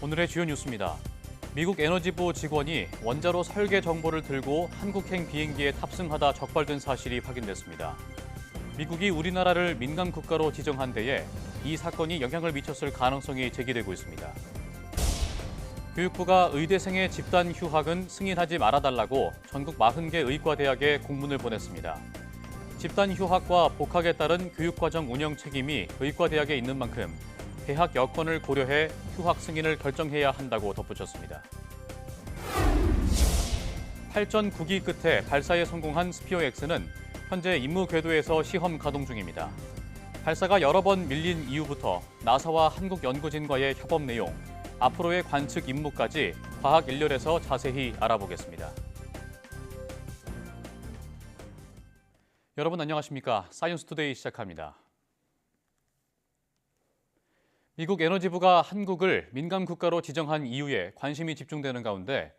오늘의 주요 뉴스입니다. 미국 에너지부 직원이 원자로 설계 정보를 들고 한국행 비행기에 탑승하다 적발된 사실이 확인됐습니다. 미국이 우리나라를 민감 국가로 지정한 데에 이 사건이 영향을 미쳤을 가능성이 제기되고 있습니다. 교육부가 의대생의 집단 휴학은 승인하지 말아달라고 전국 40개 의과대학에 공문을 보냈습니다. 집단 휴학과 복학에 따른 교육과정 운영 책임이 의과대학에 있는 만큼 대학 여건을 고려해 휴학 승인을 결정해야 한다고 덧붙였습니다. 8전 9기 끝에 발사에 성공한 스피어-X는 현재 임무 궤도에서 시험 가동 중입니다. 발사가 여러 번 밀린 이후부터 나사와 한국연구진과의 협업 내용, 앞으로의 관측 임무까지 과학 일렬에서 자세히 알아보겠습니다. 여러분 안녕하십니까? 사이언스 투데이 시작합니다. 미국 에너지부가 한국을 민감 국가로 지정한 이유에 관심이 집중되는 가운데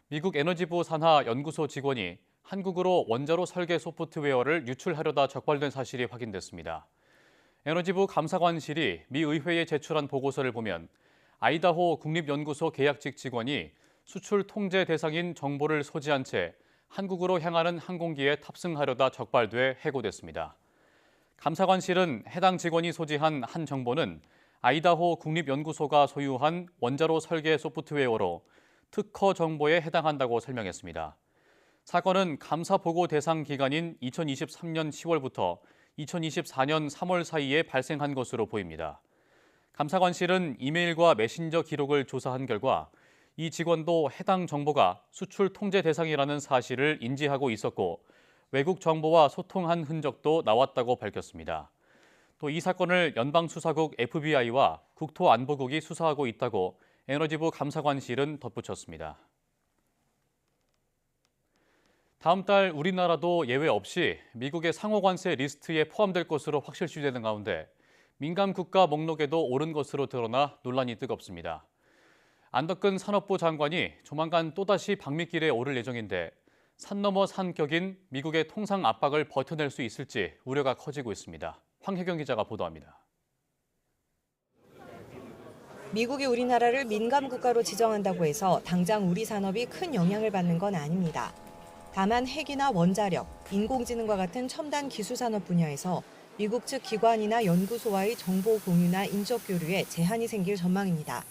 미국 에너지부 산하 연구소 직원이 한국으로 원자로 설계 소프트웨어를 유출하려다 적발된 사실이 확인됐습니다. 에너지부 감사관실이 미 의회에 제출한 보고서를 보면 아이다호 국립연구소 계약직 직원이 수출 통제 대상인 정보를 소지한 채 한국으로 향하는 항공기에 탑승하려다 적발돼 해고됐습니다. 감사관실은 해당 직원이 소지한 한 정보는 아이다호 국립연구소가 소유한 원자로 설계 소프트웨어로 특허 정보에 해당한다고 설명했습니다. 사건은 감사 보고 대상 기간인 2023년 10월부터 2024년 3월 사이에 발생한 것으로 보입니다. 감사관실은 이메일과 메신저 기록을 조사한 결과 이 직원도 해당 정보가 수출 통제 대상이라는 사실을 인지하고 있었고 외국 정보와 소통한 흔적도 나왔다고 밝혔습니다. 또 이 사건을 연방수사국 FBI와 국토안보국이 수사하고 있다고 에너지부 감사관실은 덧붙였습니다. 다음 달 우리나라도 예외 없이 미국의 상호관세 리스트에 포함될 것으로 확실시되는 가운데 민감 국가 목록에도 오른 것으로 드러나 논란이 뜨겁습니다. 안덕근 산업부 장관이 조만간 또다시 방미길에 오를 예정인데 산 넘어 산격인 미국의 통상 압박을 버텨낼 수 있을지 우려가 커지고 있습니다. 황혜경 기자가 보도합니다. 미국이 우리나라를 민감 국가로 지정한다고 해서 당장 우리 산업이 큰 영향을 받는 건 아닙니다. 다만 핵이나 원자력, 인공지능과 같은 첨단 기술 산업 분야에서 미국 측 기관이나 연구소와의 정보 공유나 인적 교류에 제한이 생길 전망입니다.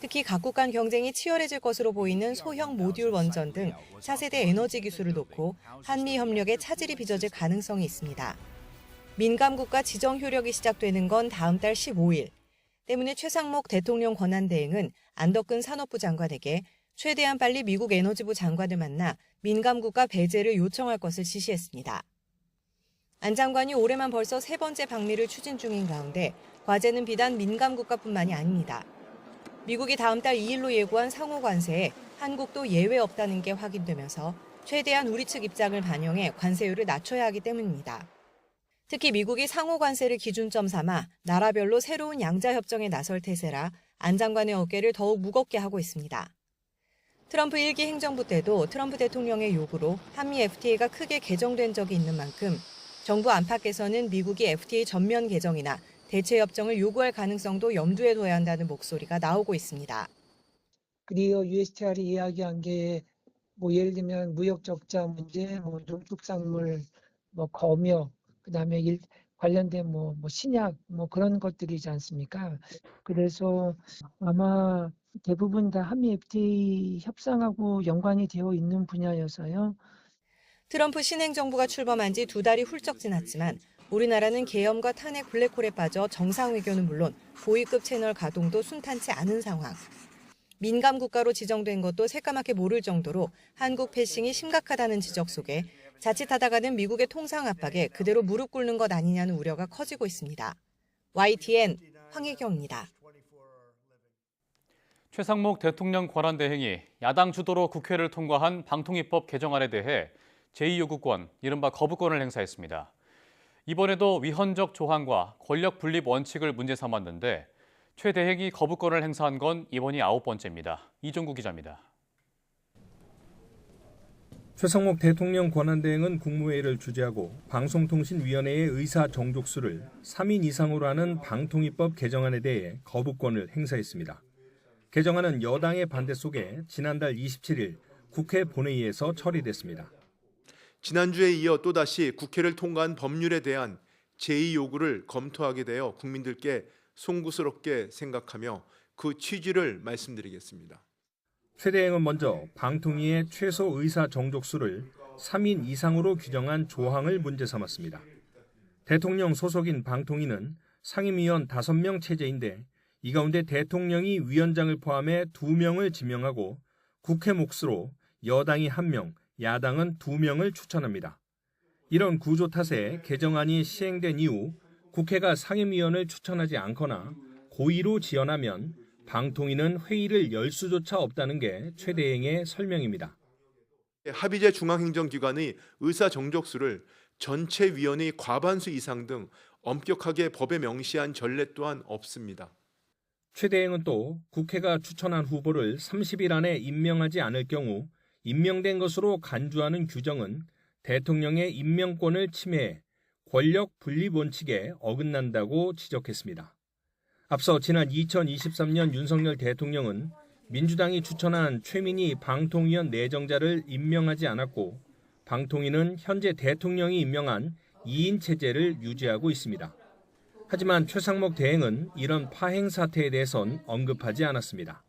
특히 각국 간 경쟁이 치열해질 것으로 보이는 소형 모듈 원전 등 차세대 에너지 기술을 놓고 한미 협력에 차질이 빚어질 가능성이 있습니다. 민감 국가 지정 효력이 시작되는 건 다음 달 15일. 때문에 최상목 대통령 권한대행은 안덕근 산업부 장관에게 최대한 빨리 미국 에너지부 장관을 만나 민감 국가 배제를 요청할 것을 지시했습니다. 안 장관이 올해만 벌써 세 번째 방미를 추진 중인 가운데 과제는 비단 민감 국가뿐만이 아닙니다. 미국이 다음 달 2일로 예고한 상호 관세에 한국도 예외 없다는 게 확인되면서 최대한 우리 측 입장을 반영해 관세율을 낮춰야 하기 때문입니다. 특히 미국이 상호 관세를 기준점 삼아 나라별로 새로운 양자 협정에 나설 태세라 안 장관의 어깨를 더욱 무겁게 하고 있습니다. 트럼프 1기 행정부 때도 트럼프 대통령의 요구로 한미 FTA가 크게 개정된 적이 있는 만큼 정부 안팎에서는 미국이 FTA 전면 개정이나 대체 협정을 요구할 가능성도 염두에 둬야 한다는 목소리가 나오고 있습니다. 그리고 USTR이 이야기한 게 예를 들면 무역 적자 문제, 농축산물, 검역, 그다음에 관련된 신약 그런 것들이지 않습니까? 그래서 아마 대부분 다 한미 FTA 협상하고 연관이 되어 있는 분야여서요. 트럼프 신행정부가 출범한 지 2달이 훌쩍 지났지만 우리나라는 계엄과 탄핵 블랙홀에 빠져 정상외교는 물론 고위급 채널 가동도 순탄치 않은 상황. 민감 국가로 지정된 것도 새까맣게 모를 정도로 한국 패싱이 심각하다는 지적 속에 자칫하다가는 미국의 통상 압박에 그대로 무릎 꿇는 것 아니냐는 우려가 커지고 있습니다. YTN 황혜경입니다. 최상목 대통령 권한대행이 야당 주도로 국회를 통과한 방통위법 개정안에 대해 제2요구권, 이른바 거부권을 행사했습니다. 이번에도 위헌적 조항과 권력 분립 원칙을 문제 삼았는데 최대행이 거부권을 행사한 건 이번이 9번째입니다. 이종국 기자입니다. 최상목 대통령 권한대행은 국무회의를 주재하고 방송통신위원회의 의사 정족수를 3인 이상으로 하는 방통위법 개정안에 대해 거부권을 행사했습니다. 개정안은 여당의 반대 속에 지난달 27일 국회 본회의에서 처리됐습니다. 지난주에 이어 또다시 국회를 통과한 법률에 대한 제2 요구를 검토하게 되어 국민들께 송구스럽게 생각하며 그 취지를 말씀드리겠습니다. 최 대행은 먼저 방통위의 최소 의사 정족수를 3인 이상으로 규정한 조항을 문제 삼았습니다. 대통령 소속인 방통위는 상임위원 5명 체제인데 이 가운데 대통령이 위원장을 포함해 2명을 지명하고 국회 몫으로 여당이 1명, 야당은 2명을 추천합니다. 이런 구조 탓에 개정안이 시행된 이후 국회가 상임위원을 추천하지 않거나 고의로 지연하면 방통위는 회의를 열 수조차 없다는 게 최 대행의 설명입니다. 합의제 중앙행정기관의 의사 정족수를 전체 위원의 과반수 이상 등 엄격하게 법에 명시한 전례 또한 없습니다. 최 대행은 또 국회가 추천한 후보를 30일 안에 임명하지 않을 경우 임명된 것으로 간주하는 규정은 대통령의 임명권을 침해해 권력 분립 원칙에 어긋난다고 지적했습니다. 앞서 지난 2023년 윤석열 대통령은 민주당이 추천한 최민희 방통위원 내정자를 임명하지 않았고 방통위는 현재 대통령이 임명한 2인 체제를 유지하고 있습니다. 하지만 최상목 대행은 이런 파행 사태에 대해선 언급하지 않았습니다.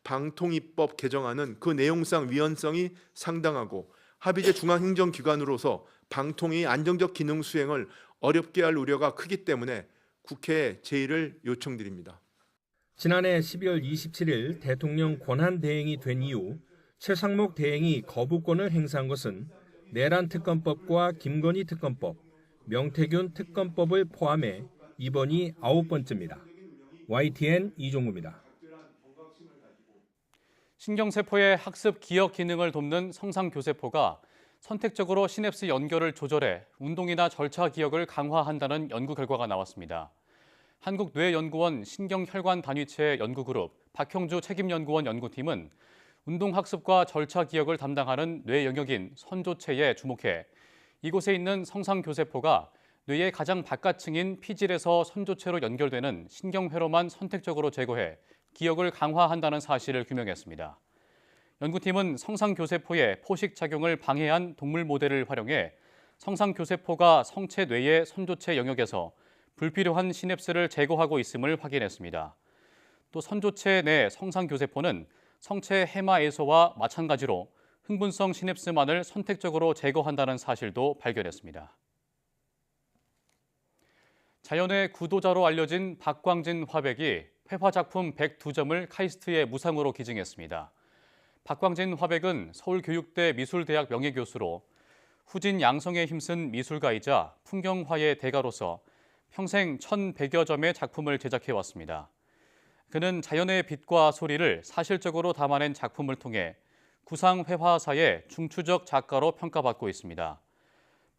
방통위법 개정안은 그 내용상 위헌성이 상당하고 합의제 중앙행정기관으로서 방통위의 안정적 기능 수행을 어렵게 할 우려가 크기 때문에 국회에 제의를 요청드립니다. 지난해 12월 27일 대통령 권한대행이 된 이후 최상목 대행이 거부권을 행사한 것은 내란 특검법과 김건희 특검법, 명태균 특검법을 포함해 이번이 9번째입니다. YTN 이종구입니다. 신경세포의 학습 기억 기능을 돕는 성상교세포가 선택적으로 시냅스 연결을 조절해 운동이나 절차 기억을 강화한다는 연구 결과가 나왔습니다. 한국뇌연구원 신경혈관단위체 연구그룹 박형주 책임연구원 연구팀은 운동학습과 절차 기억을 담당하는 뇌 영역인 선조체에 주목해 이곳에 있는 성상교세포가 뇌의 가장 바깥층인 피질에서 선조체로 연결되는 신경회로만 선택적으로 제거해 기억을 강화한다는 사실을 규명했습니다. 연구팀은 성상교세포의 포식작용을 방해한 동물 모델을 활용해 성상교세포가 성체 뇌의 선조체 영역에서 불필요한 시냅스를 제거하고 있음을 확인했습니다. 또 선조체 내 성상교세포는 성체 해마에서와 마찬가지로 흥분성 시냅스만을 선택적으로 제거한다는 사실도 발견했습니다. 자연의 구도자로 알려진 박광진 화백이 회화작품 102점을 카이스트에 무상으로 기증했습니다. 박광진 화백은 서울교육대 미술대학 명예교수로 후진 양성에 힘쓴 미술가이자 풍경화의 대가로서 평생 1,100여 점의 작품을 제작해왔습니다. 그는 자연의 빛과 소리를 사실적으로 담아낸 작품을 통해 구상회화사의 중추적 작가로 평가받고 있습니다.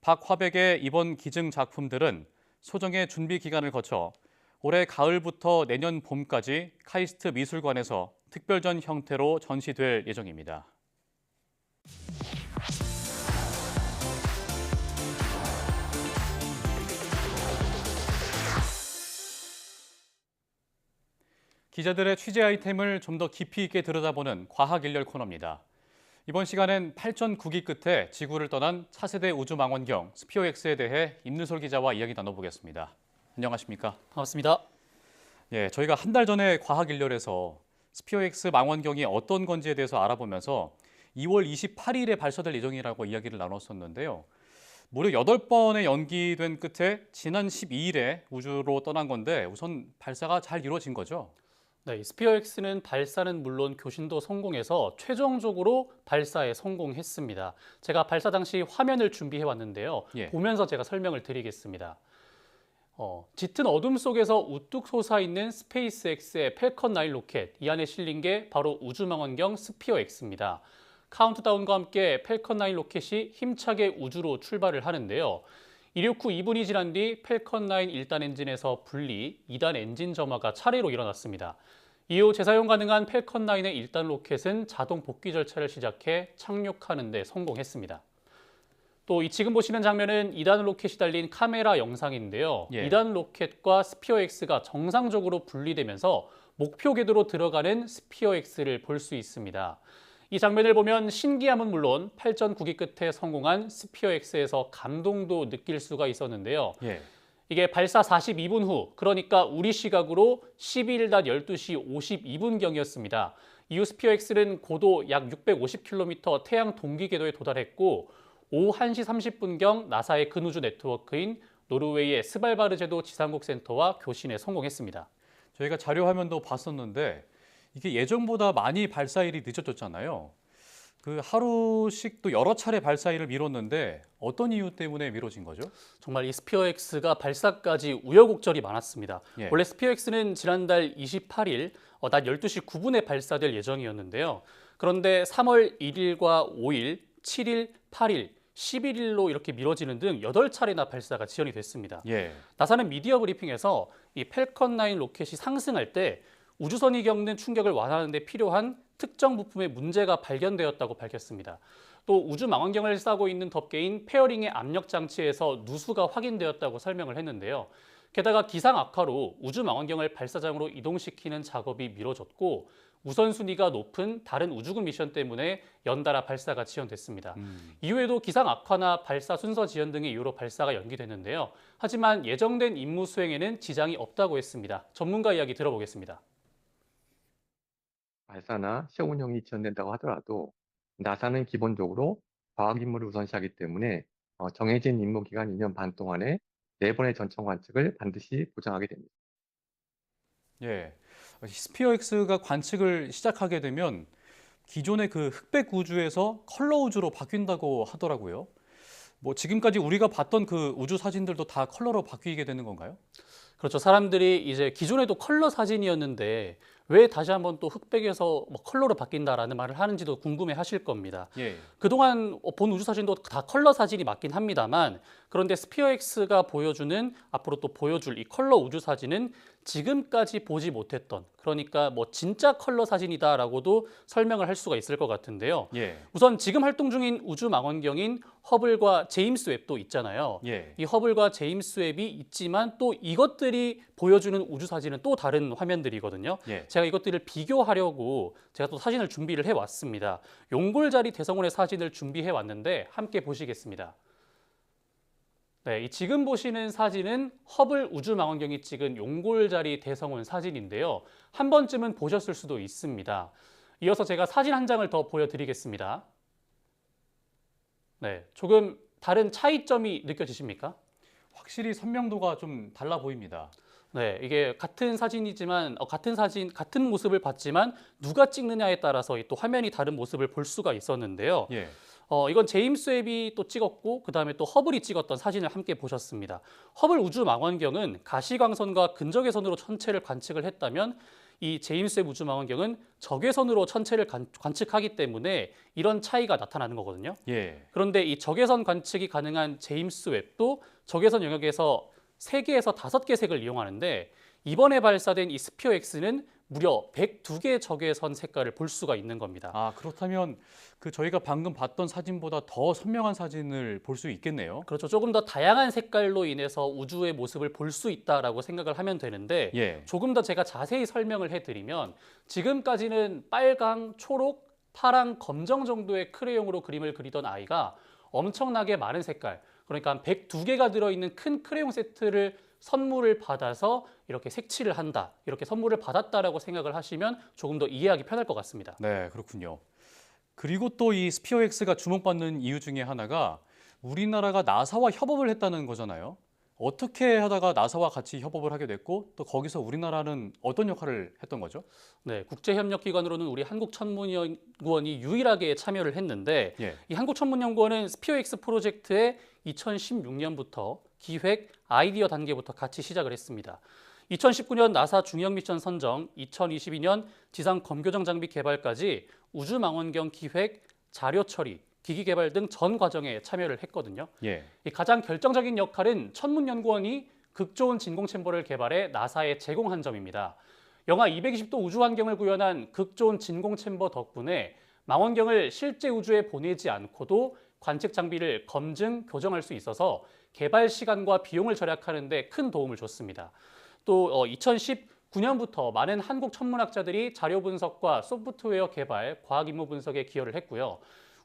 박 화백의 이번 기증 작품들은 소정의 준비 기간을 거쳐 올해 가을부터 내년 봄까지 카이스트 미술관에서 특별전 형태로 전시될 예정입니다. 기자들의 취재 아이템을 좀 더 깊이 있게 들여다보는 과학 일열 코너입니다. 이번 시간엔 8.9기 끝에 지구를 떠난 차세대 우주망원경 스피어X에 대해 임누솔 기자와 이야기 나눠보겠습니다. 안녕하십니까? 반갑습니다. 예, 저희가 한 달 전에 과학 일열에서 스피어X 망원경이 어떤 건지에 대해서 알아보면서 2월 28일에 발사될 예정이라고 이야기를 나눴었는데요. 무려 8번의 연기된 끝에 지난 12일에 우주로 떠난 건데 우선 발사가 잘 이루어진 거죠? 네, 이 스피어X는 발사는 물론 교신도 성공해서 최종적으로 발사에 성공했습니다. 제가 발사 당시 화면을 준비해 왔는데요. 예. 보면서 제가 설명을 드리겠습니다. 짙은 어둠 속에서 우뚝 솟아있는 스페이스X의 펠컨 9 로켓, 이 안에 실린 게 바로 우주망원경 스피어X입니다. 카운트다운과 함께 펠컨 9 로켓이 힘차게 우주로 출발을 하는데요. 이륙 후 2분이 지난 뒤 펠컨 9 1단 엔진에서 분리, 2단 엔진 점화가 차례로 일어났습니다. 이후 재사용 가능한 펠컨 9의 1단 로켓은 자동 복귀 절차를 시작해 착륙하는 데 성공했습니다. 또 지금 보시는 장면은 2단 로켓이 달린 카메라 영상인데요. 예. 2단 로켓과 스피어-X가 정상적으로 분리되면서 목표 궤도로 들어가는 스피어-X를 볼 수 있습니다. 이 장면을 보면 신기함은 물론 팔전 9기 끝에 성공한 스피어-X에서 감동도 느낄 수가 있었는데요. 예. 이게 발사 42분 후, 그러니까 우리 시각으로 12일 낮 12시 52분경이었습니다. 이후 스피어-X는 고도 약 650km 태양 동기 궤도에 도달했고 오후 1시 30분경 나사의 근우주 네트워크인 노르웨이의 스발바르제도 지상국 센터와 교신에 성공했습니다. 저희가 자료 화면도 봤었는데 이게 예정보다 많이 발사일이 늦어졌잖아요. 그 하루씩 또 여러 차례 발사일을 미뤘는데 어떤 이유 때문에 미뤄진 거죠? 정말 이 스피어-X가 발사까지 우여곡절이 많았습니다. 예. 원래 스피어-X는 지난달 28일 낮 12시 9분에 발사될 예정이었는데요. 그런데 3월 1일과 5일, 7일, 8일, 11일로 이렇게 미뤄지는 등 8차례나 발사가 지연이 됐습니다. 예. 나사는 미디어 브리핑에서 이 펠컨 9 로켓이 상승할 때 우주선이 겪는 충격을 완화하는 데 필요한 특정 부품의 문제가 발견되었다고 밝혔습니다. 또 우주 망원경을 싸고 있는 덮개인 페어링의 압력 장치에서 누수가 확인되었다고 설명을 했는데요. 게다가 기상 악화로 우주 망원경을 발사장으로 이동시키는 작업이 미뤄졌고 우선순위가 높은 다른 우주군 미션 때문에 연달아 발사가 지연됐습니다. 이후에도 기상 악화나 발사 순서 지연 등의 이유로 발사가 연기됐는데요. 하지만 예정된 임무 수행에는 지장이 없다고 했습니다. 전문가 이야기 들어보겠습니다. 발사나 시험 운영이 지연된다고 하더라도 나사는 기본적으로 과학 임무를 우선시하기 때문에 정해진 임무 기간 2년 반 동안에 4번의 전청 관측을 반드시 보장하게 됩니다. 예. 스피어-X가 관측을 시작하게 되면 기존의 그 흑백 우주에서 컬러 우주로 바뀐다고 하더라고요. 뭐 지금까지 우리가 봤던 그 우주 사진들도 다 컬러로 바뀌게 되는 건가요? 그렇죠. 사람들이 이제 기존에도 컬러 사진이었는데 왜 다시 한번 또 흑백에서 뭐 컬러로 바뀐다라는 말을 하는지도 궁금해 하실 겁니다. 예. 그동안 본 우주 사진도 다 컬러 사진이 맞긴 합니다만 그런데 스피어-X가 보여주는 앞으로 또 보여줄 이 컬러 우주 사진은 지금까지 보지 못했던 그러니까 뭐 진짜 컬러 사진이다라고도 설명을 할 수가 있을 것 같은데요. 예. 우선 지금 활동 중인 우주 망원경인 허블과 제임스 웹도 있잖아요. 예. 이 허블과 제임스 웹이 있지만 또 이것들이 보여주는 우주 사진은 또 다른 화면들이거든요. 예. 제가 이것들을 비교하려고 제가 또 사진을 준비를 해왔습니다. 용골자리 대성원의 사진을 준비해왔는데 함께 보시겠습니다. 네, 이 지금 보시는 사진은 허블 우주망원경이 찍은 용골자리 대성원 사진인데요. 한 번쯤은 보셨을 수도 있습니다. 이어서 제가 사진 한 장을 더 보여드리겠습니다. 네, 조금 다른 차이점이 느껴지십니까? 확실히 선명도가 좀 달라 보입니다. 네, 이게 같은 사진이지만 같은 모습을 봤지만 누가 찍느냐에 따라서 또 화면이 다른 모습을 볼 수가 있었는데요. 예. 이건 제임스 웹이 또 찍었고 그다음에 또 허블이 찍었던 사진을 함께 보셨습니다. 허블 우주 망원경은 가시광선과 근적외선으로 천체를 관측을 했다면 이 제임스 웹 우주 망원경은 적외선으로 천체를 관측하기 때문에 이런 차이가 나타나는 거거든요. 예. 그런데 이 적외선 관측이 가능한 제임스 웹도 적외선 영역에서 3개에서 5개 색을 이용하는데 이번에 발사된 이 스피어-X는 무려 102개 적외선 색깔을 볼 수가 있는 겁니다. 아, 그렇다면 그 저희가 방금 봤던 사진보다 더 선명한 사진을 볼 수 있겠네요. 그렇죠. 조금 더 다양한 색깔로 인해서 우주의 모습을 볼 수 있다라고 생각을 하면 되는데 예. 조금 더 제가 자세히 설명을 해드리면 지금까지는 빨강, 초록, 파랑, 검정 정도의 크레용으로 그림을 그리던 아이가 엄청나게 많은 색깔, 그러니까 한 102개가 들어있는 큰 크레용 세트를 선물을 받아서 이렇게 색칠을 한다, 이렇게 선물을 받았다라고 생각을 하시면 조금 더 이해하기 편할 것 같습니다. 네, 그렇군요. 그리고 또 이 스피어-X가 주목받는 이유 중에 하나가 우리나라가 나사와 협업을 했다는 거잖아요. 어떻게 하다가 나사와 같이 협업을 하게 됐고 또 거기서 우리나라는 어떤 역할을 했던 거죠? 네, 국제협력기관으로는 우리 한국천문연구원이 유일하게 참여를 했는데 예. 이 한국천문연구원은 스피어-X 프로젝트에 2016년부터 기획, 아이디어 단계부터 같이 시작을 했습니다. 2019년 나사 중형 미션 선정, 2022년 지상 검교정 장비 개발까지 우주망원경 기획, 자료 처리, 기기 개발 등 전 과정에 참여를 했거든요. 예. 이 가장 결정적인 역할은 천문연구원이 극조온 진공 챔버를 개발해 나사에 제공한 점입니다. 영하 220도 우주 환경을 구현한 극조온 진공 챔버 덕분에 망원경을 실제 우주에 보내지 않고도 관측 장비를 검증, 교정할 수 있어서 개발 시간과 비용을 절약하는 데 큰 도움을 줬습니다. 또 2019년부터 많은 한국 천문학자들이 자료 분석과 소프트웨어 개발, 과학 임무 분석에 기여를 했고요.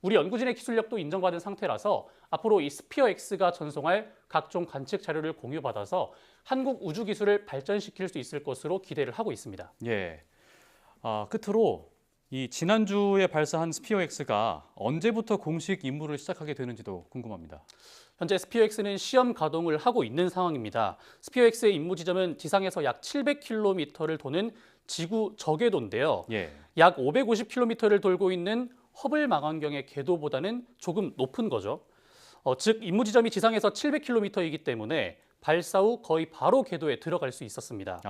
우리 연구진의 기술력도 인정받은 상태라서 앞으로 이 스피어 X가 전송할 각종 관측 자료를 공유받아서 한국 우주 기술을 발전시킬 수 있을 것으로 기대를 하고 있습니다. 예. 끝으로 이 지난주에 발사한 스피어 X가 언제부터 공식 임무를 시작하게 되는지도 궁금합니다. 현재 스피어 X는 시험 가동을 하고 있는 상황입니다. 스피어 X의 임무 지점은 지상에서 약 700km를 도는 지구 저궤도인데요. 예. 약 550km를 돌고 있는 허블 망원경의 궤도보다는 조금 높은 거죠. 즉 임무 지점이 지상에서 700km이기 때문에 발사 후 거의 바로 궤도에 들어갈 수 있었습니다.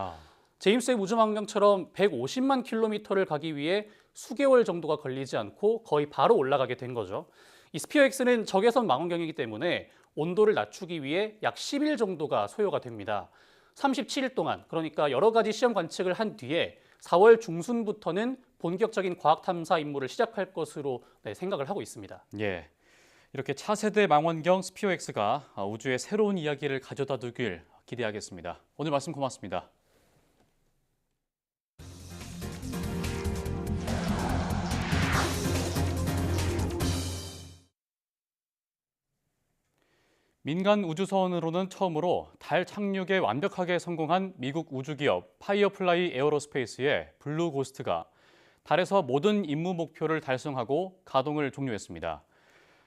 제임스 웹 우주망원경처럼 150만 킬로미터를 가기 위해 수개월 정도가 걸리지 않고 거의 바로 올라가게 된 거죠. 이 스피어 X는 적외선 망원경이기 때문에 온도를 낮추기 위해 약 10일 정도가 소요가 됩니다. 37일 동안, 그러니까 여러 가지 시험 관측을 한 뒤에 4월 중순부터는 본격적인 과학 탐사 임무를 시작할 것으로 생각을 하고 있습니다. 예. 이렇게 차세대 망원경 스피어 X가 우주의 새로운 이야기를 가져다 두길 기대하겠습니다. 오늘 말씀 고맙습니다. 민간 우주선으로는 처음으로 달 착륙에 완벽하게 성공한 미국 우주기업 파이어플라이 에어로스페이스의 블루 고스트가 달에서 모든 임무 목표를 달성하고 가동을 종료했습니다.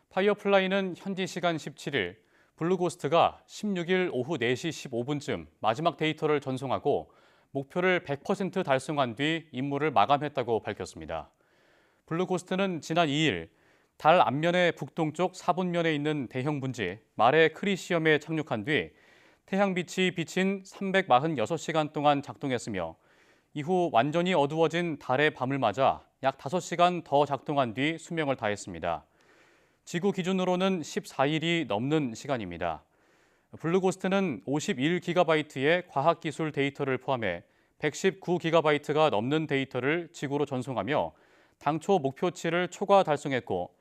파이어플라이는 현지 시간 17일 블루 고스트가 16일 오후 4시 15분쯤 마지막 데이터를 전송하고 목표를 100% 달성한 뒤 임무를 마감했다고 밝혔습니다. 블루 고스트는 지난 2일 달 앞면의 북동쪽 4분면에 있는 대형 분지 마레 크리시엄에 착륙한 뒤 태양빛이 비친 346시간 동안 작동했으며 이후 완전히 어두워진 달의 밤을 맞아 약 5시간 더 작동한 뒤 수명을 다했습니다. 지구 기준으로는 14일이 넘는 시간입니다. 블루고스트는 51GB의 과학기술 데이터를 포함해 119GB가 넘는 데이터를 지구로 전송하며 당초 목표치를 초과 달성했고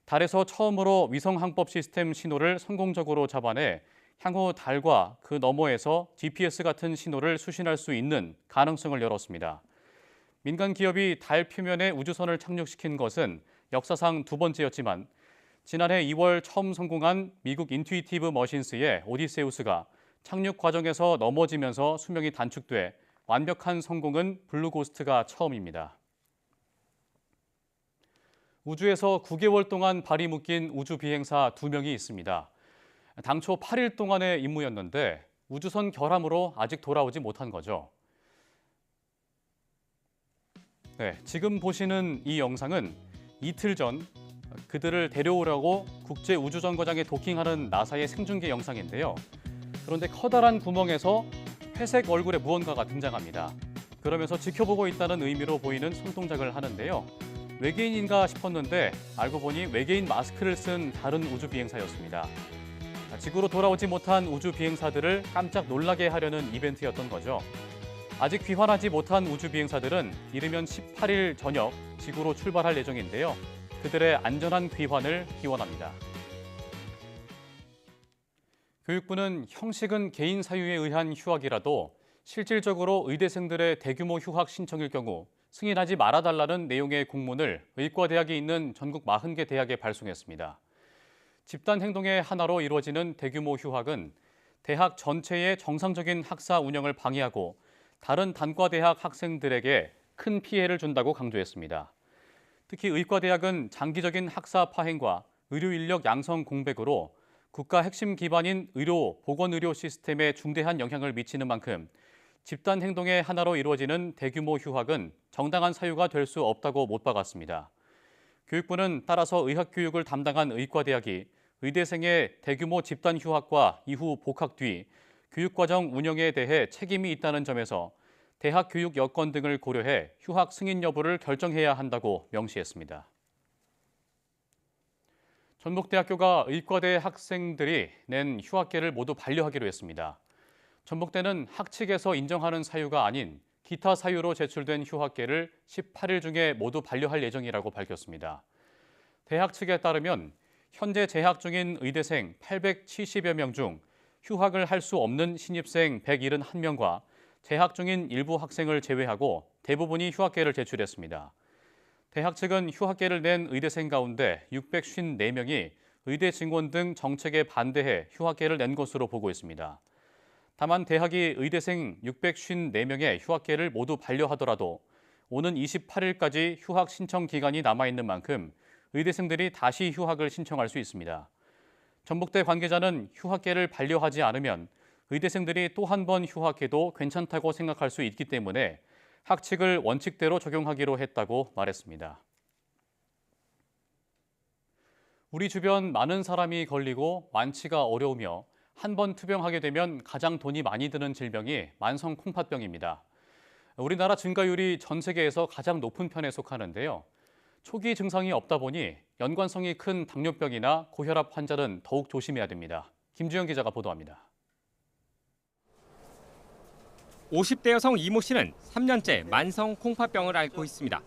달에서 처음으로 위성 항법 시스템 신호를 성공적으로 잡아내 향후 달과 그 너머에서 GPS 같은 신호를 수신할 수 있는 가능성을 열었습니다. 민간 기업이 달 표면에 우주선을 착륙시킨 것은 역사상 두 번째였지만 지난해 2월 처음 성공한 미국 인투이티브 머신스의 오디세우스가 착륙 과정에서 넘어지면서 수명이 단축돼 완벽한 성공은 블루고스트가 처음입니다. 우주에서 9개월 동안 발이 묶인 우주 비행사 2명이 있습니다. 당초 8일 동안의 임무였는데 우주선 결함으로 아직 돌아오지 못한 거죠. 네, 지금 보시는 이 영상은 이틀 전 그들을 데려오려고 국제우주정거장에 도킹하는 나사의 생중계 영상인데요. 그런데 커다란 구멍에서 회색 얼굴의 무언가가 등장합니다. 그러면서 지켜보고 있다는 의미로 보이는 손동작을 하는데요. 외계인인가 싶었는데 알고 보니 외계인 마스크를 쓴 다른 우주 비행사였습니다. 지구로 돌아오지 못한 우주 비행사들을 깜짝 놀라게 하려는 이벤트였던 거죠. 아직 귀환하지 못한 우주 비행사들은 이르면 18일 저녁 지구로 출발할 예정인데요. 그들의 안전한 귀환을 기원합니다. 교육부는 형식은 개인 사유에 의한 휴학이라도 실질적으로 의대생들의 대규모 휴학 신청일 경우 승인하지 말아달라는 내용의 공문을 의과대학이 있는 전국 40개 대학에 발송했습니다. 집단 행동의 하나로 이루어지는 대규모 휴학은 대학 전체의 정상적인 학사 운영을 방해하고 다른 단과대학 학생들에게 큰 피해를 준다고 강조했습니다. 특히 의과대학은 장기적인 학사 파행과 의료 인력 양성 공백으로 국가 핵심 기반인 의료, 보건의료 시스템에 중대한 영향을 미치는 만큼 집단 행동의 하나로 이루어지는 대규모 휴학은 정당한 사유가 될 수 없다고 못 박았습니다. 교육부는 따라서 의학교육을 담당한 의과대학이 의대생의 대규모 집단 휴학과 이후 복학 뒤 교육과정 운영에 대해 책임이 있다는 점에서 대학 교육 여건 등을 고려해 휴학 승인 여부를 결정해야 한다고 명시했습니다. 전북대학교가 의과대 학생들이 낸 휴학계를 모두 반려하기로 했습니다. 전북대는 학칙에서 인정하는 사유가 아닌 기타 사유로 제출된 휴학계를 18일 중에 모두 반려할 예정이라고 밝혔습니다. 대학 측에 따르면 현재 재학 중인 의대생 870여 명 중 휴학을 할 수 없는 신입생 171명과 재학 중인 일부 학생을 제외하고 대부분이 휴학계를 제출했습니다. 대학 측은 휴학계를 낸 의대생 가운데 654명이 의대 증원 등 정책에 반대해 휴학계를 낸 것으로 보고 있습니다. 다만 대학이 의대생 654명의 휴학계를 모두 반려하더라도 오는 28일까지 휴학 신청 기간이 남아있는 만큼 의대생들이 다시 휴학을 신청할 수 있습니다. 전북대 관계자는 휴학계를 반려하지 않으면 의대생들이 또 한 번 휴학해도 괜찮다고 생각할 수 있기 때문에 학칙을 원칙대로 적용하기로 했다고 말했습니다. 우리 주변 많은 사람이 걸리고 완치가 어려우며 한 번 투병하게 되면 가장 돈이 많이 드는 질병이 만성 콩팥병입니다. 우리나라 증가율이 전 세계에서 가장 높은 편에 속하는데요. 초기 증상이 없다 보니 연관성이 큰 당뇨병이나 고혈압 환자는 더욱 조심해야 됩니다. 김주영 기자가 보도합니다. 50대 여성 이모 씨는 3년째 만성 콩팥병을 앓고 있습니다.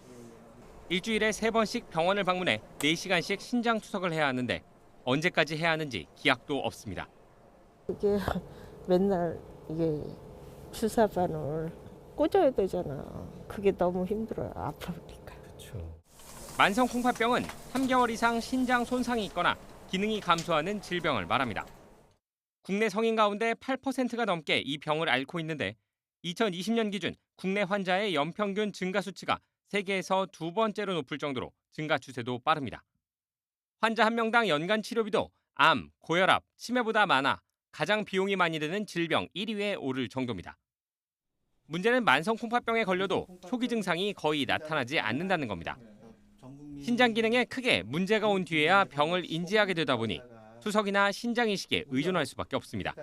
일주일에 3번씩 병원을 방문해 4시간씩 신장 투석을 해야 하는데 언제까지 해야 하는지 기약도 없습니다. 이게 맨날 이게 주사바늘 꽂아야 되잖아. 그게 너무 힘들어요. 아프니까. 만성 콩팥병은 3개월 이상 신장 손상이 있거나 기능이 감소하는 질병을 말합니다. 국내 성인 가운데 8%가 넘게 이 병을 앓고 있는데 2020년 기준 국내 환자의 연평균 증가 수치가 세계에서 2번째로 높을 정도로 증가 추세도 빠릅니다. 환자 한 명당 연간 치료비도 암, 고혈압, 치매보다 많아 가장 비용이 많이 드는 질병 1위에 오를 정도입니다. 문제는 만성 콩팥병에 걸려도 초기 증상이 거의 나타나지 않는다는 겁니다. 신장 기능에 크게 문제가 온 뒤에야 병을 인지하게 되다 보니 투석이나 신장 이식에 의존할 수밖에 없습니다.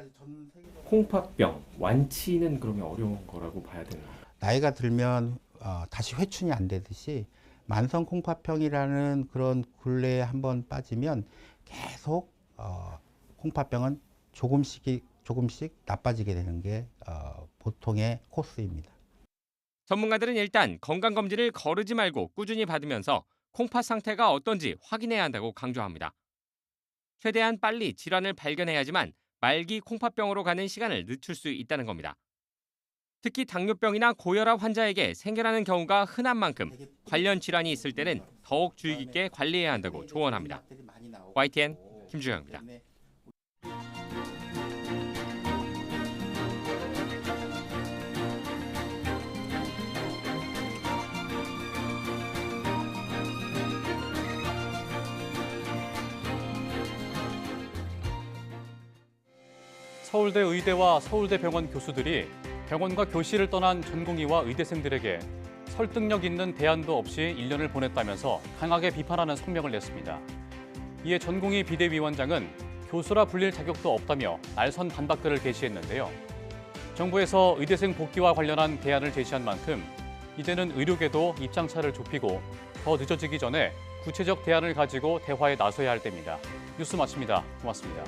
콩팥병 완치는 그러면 어려운 거라고 봐야 되나요? 나이가 들면 다시 회춘이 안 되듯이 만성 콩팥병이라는 그런 굴레에 한번 빠지면 계속 콩팥병은 조금씩 나빠지게 되는 게 보통의 코스입니다. 전문가들은 일단 건강검진을 거르지 말고 꾸준히 받으면서 콩팥 상태가 어떤지 확인해야 한다고 강조합니다. 최대한 빨리 질환을 발견해야지만 말기 콩팥병으로 가는 시간을 늦출 수 있다는 겁니다. 특히 당뇨병이나 고혈압 환자에게 생겨나는 경우가 흔한 만큼 관련 질환이 있을 때는 더욱 주의 깊게 관리해야 한다고 조언합니다. YTN 김주영입니다. 서울대 의대와 서울대병원 교수들이 병원과 교실을 떠난 전공의와 의대생들에게 설득력 있는 대안도 없이 1년을 보냈다면서 강하게 비판하는 성명을 냈습니다. 이에 전공의 비대위원장은 교수라 불릴 자격도 없다며 날선 반박글을 게시했는데요. 정부에서 의대생 복귀와 관련한 대안을 제시한 만큼 이제는 의료계도 입장차를 좁히고 더 늦어지기 전에 구체적 대안을 가지고 대화에 나서야 할 때입니다. 뉴스 마칩니다. 고맙습니다.